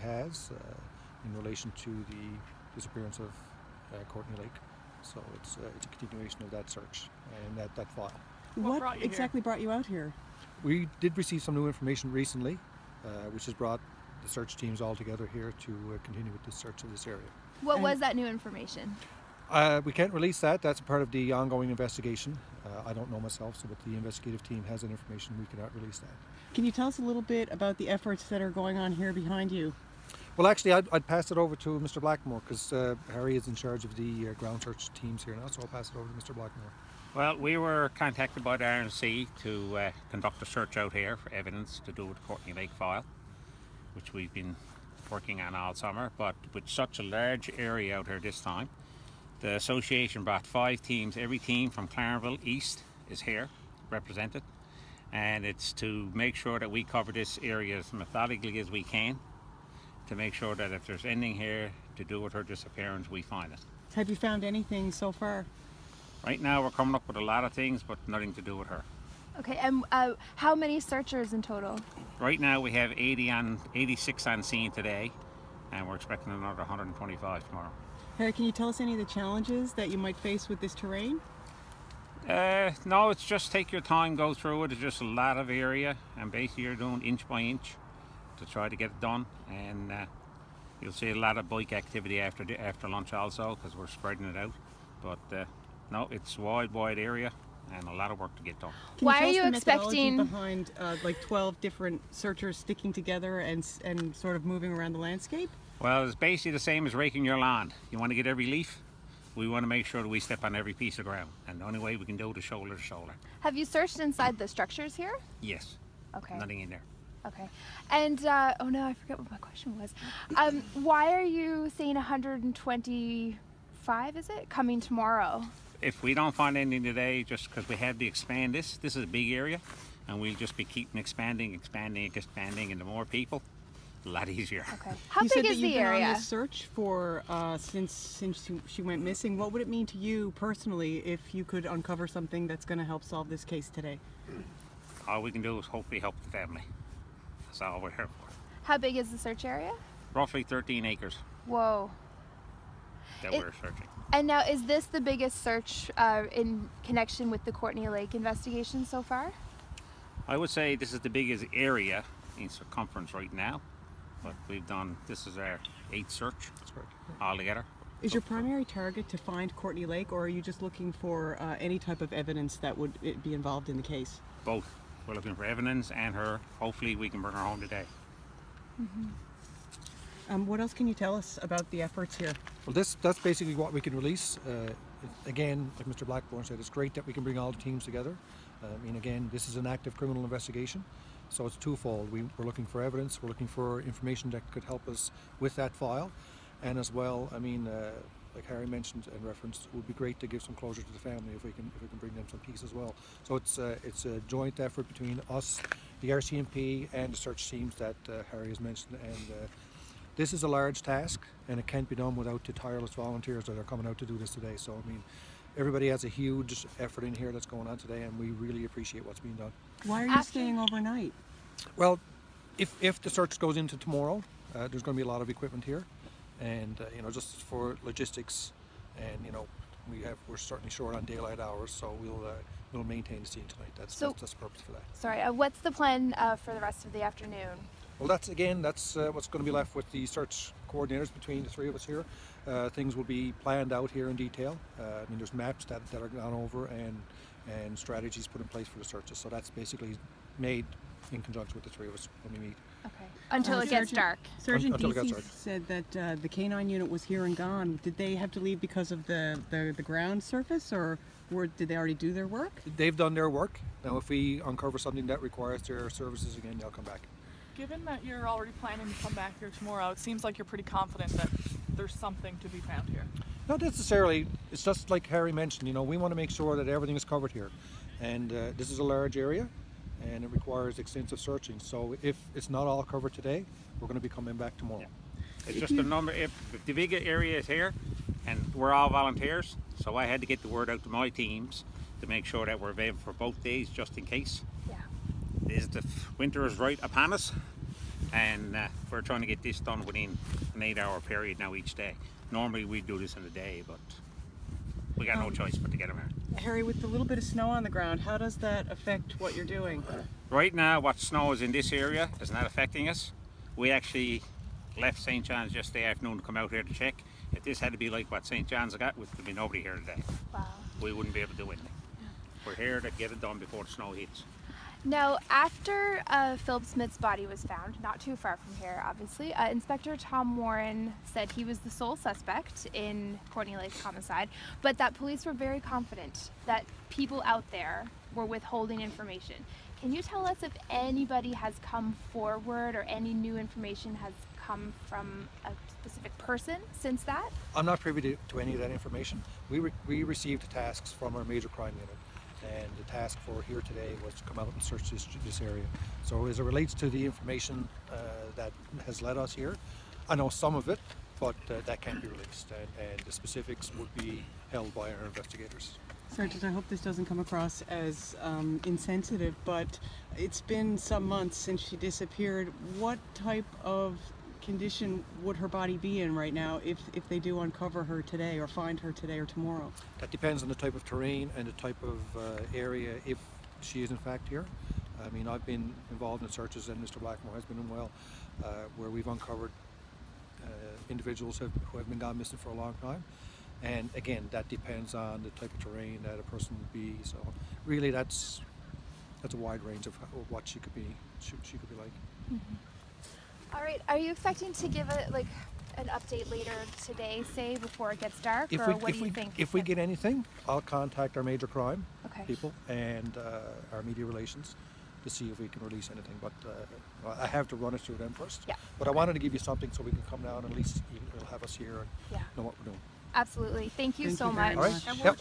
has in relation to the disappearance of Courtney Lake. So it's a continuation of that search and that file. What exactly brought you out here? We did receive some new information recently, which has brought the search teams all together here to continue with the search of this area. What was that new information? We can't release that. That's a part of the ongoing investigation. I don't know myself, so but the investigative team has that information. We cannot release that. Can you tell us a little bit about the efforts that are going on here behind you? Well, actually, I'd pass it over to Mr. Blackmore because Harry is in charge of the ground search teams here now, so I'll pass it over to Mr. Blackmore. Well, we were contacted by the RNC to conduct a search out here for evidence to do with the Courtney Lake file, which we've been working on all summer, but with such a large area out here this time, the association brought 5 teams. Every team from Clarendville East is here represented, and it's to make sure that we cover this area as methodically as we can to make sure that if there's anything here to do with her disappearance, we find it. Have you found anything so far? Right now we're coming up with a lot of things, but nothing to do with her. Okay, and how many searchers in total? Right now we have 86 on scene today, and we're expecting another 125 tomorrow. Harry, can you tell us any of the challenges that you might face with this terrain? No, it's just take your time, go through it. It's just a lot of area, and basically you're doing inch by inch to try to get it done. And you'll see a lot of bike activity after lunch also, because we're spreading it out. But no, it's wide area and a lot of work to get done. Why are you expecting behind like 12 different searchers sticking together and sort of moving around the landscape? Well, it's basically the same as raking your lawn. You want to get every leaf. We want to make sure that we step on every piece of ground, and the only way we can do it is shoulder to shoulder. Have you searched inside the structures here? Yes. Okay. Nothing in there. Okay. And oh no, I forget what my question was. Why are you saying 125, is it, coming tomorrow? If we don't find anything today, just because we have to expand this is a big area, and we'll just be keeping expanding, and the more people, a lot easier. Okay. How big is the area? You said that you've been on this search for since she went missing. What would it mean to you personally if you could uncover something that's going to help solve this case today? All we can do is hopefully help the family. That's all we're here for. How big is the search area? Roughly 13 acres. Whoa. That we're searching. And now, is this the biggest search in connection with the Courtney Lake investigation so far? I would say this is the biggest area in circumference right now, but this is our 8th search altogether. Is your primary target to find Courtney Lake, or are you just looking for any type of evidence that would be involved in the case? Both. We're looking for evidence and her. Hopefully we can bring her home today. Mm-hmm. What else can you tell us about the efforts here? Well, that's basically what we can release. Again, like Mr. Blackmore said, it's great that we can bring all the teams together. I mean, again, this is an active criminal investigation, so it's twofold. We're looking for evidence, we're looking for information that could help us with that file, and as well, I mean, like Harry mentioned and referenced, it would be great to give some closure to the family if we can bring them some peace as well. So it's a joint effort between us, the RCMP, and the search teams that Harry has mentioned. And this is a large task, and it can't be done without the tireless volunteers that are coming out to do this today. So I mean, everybody has a huge effort in here that's going on today, and we really appreciate what's being done. Why are you staying overnight? Well, if the search goes into tomorrow, there's going to be a lot of equipment here. And you know, just for logistics, and you know, we're certainly short on daylight hours, so we'll maintain the scene tonight. That's the purpose for that. Sorry, what's the plan for the rest of the afternoon? Well, that's what's going to be left with the search coordinators between the 3 of us here. Things will be planned out here in detail. I mean, there's maps that are gone over and strategies put in place for the searches. So that's basically made in conjunction with the 3 of us when we meet. Okay. Until it gets dark. Sergeant Deasy said that the K-9 unit was here and gone. Did they have to leave because of the ground surface, or did they already do their work? They've done their work. Now, if we uncover something that requires their services again, they'll come back. Given that you're already planning to come back here tomorrow, it seems like you're pretty confident that there's something to be found here. Not necessarily. It's just like Harry mentioned, you know, we want to make sure that everything is covered here. And this is a large area, and it requires extensive searching. So if it's not all covered today, we're going to be coming back tomorrow. Yeah. It's just a number. If the big area is here, and we're all volunteers, so I had to get the word out to my teams to make sure that we're available for both days, just in case. Yeah. The winter is right upon us, and we're trying to get this done within an 8-hour period now each day. Normally we do this in a day, but we got no choice but to get them out. Harry, with the little bit of snow on the ground, how does that affect what you're doing? Right now, what snow is in this area is not affecting us. We actually left St. John's yesterday afternoon to come out here to check. If this had to be like what St. John's got, there'd be nobody here today. Wow. We wouldn't be able to do anything. We're here to get it done before the snow hits. Now, after Philip Smith's body was found, not too far from here, obviously, Inspector Tom Warren said he was the sole suspect in Courtney Lake's homicide, but that police were very confident that people out there were withholding information. Can you tell us if anybody has come forward or any new information has come from a specific person since that? I'm not privy to any of that information. We received tasks from our major crime unit, and the task for here today was to come out and search this area. So as it relates to the information that has led us here, I know some of it, but that can't be released, and the specifics would be held by our investigators. Sergeant, I hope this doesn't come across as insensitive, but it's been some months since she disappeared. What type of condition would her body be in right now if they do uncover her today or find her today or tomorrow? That depends on the type of terrain and the type of area, if she is in fact here. I mean, I've been involved in searches, and Mr. Blackmore has been as well, where we've uncovered individuals who have been gone missing for a long time. And again, that depends on the type of terrain that a person would be. So really, that's a wide range of what she could be. She could be like. All right. Are you expecting to give an update later today, say before it gets dark, or what do you think? If we get anything, I'll contact our major crime people and our media relations to see if we can release anything. But well, I have to run it through them first. Yeah. But I wanted to give you something so we can come down and at least you'll have us here and know what we're doing. Absolutely. Thank you so very much. All right. Yep.